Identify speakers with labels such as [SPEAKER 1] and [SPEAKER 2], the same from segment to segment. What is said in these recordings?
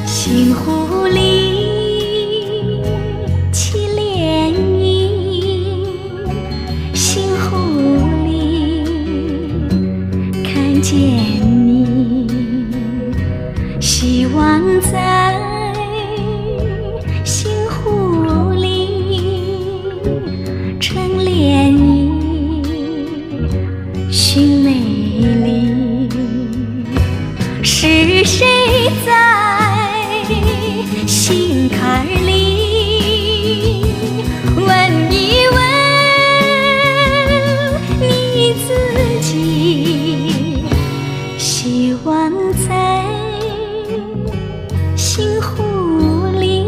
[SPEAKER 1] 星湖里起涟漪，星湖里看见你，希望在星湖里成涟漪，寻美丽。是谁在心坎里问一问你自己，希望在星湖里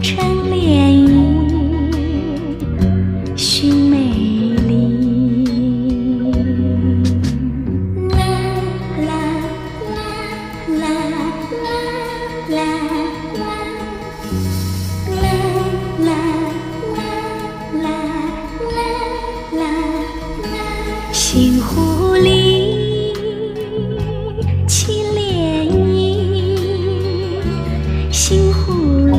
[SPEAKER 1] 成涟漪，寻美丽。星湖里起涟漪，星湖里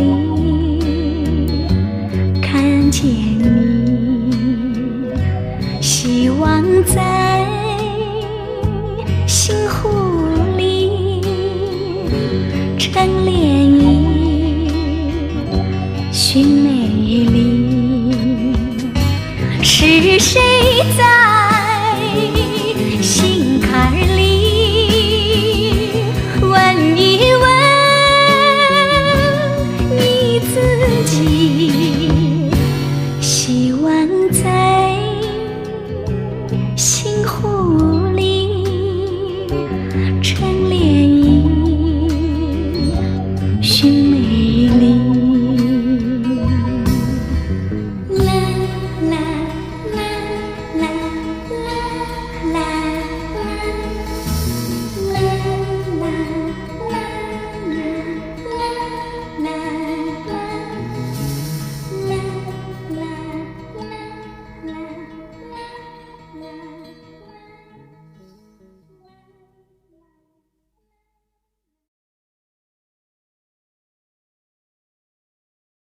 [SPEAKER 1] 看见你，希望在星湖里成涟漪，寻美丽。是谁在心坎里问一问你自己，希望在星湖里成涟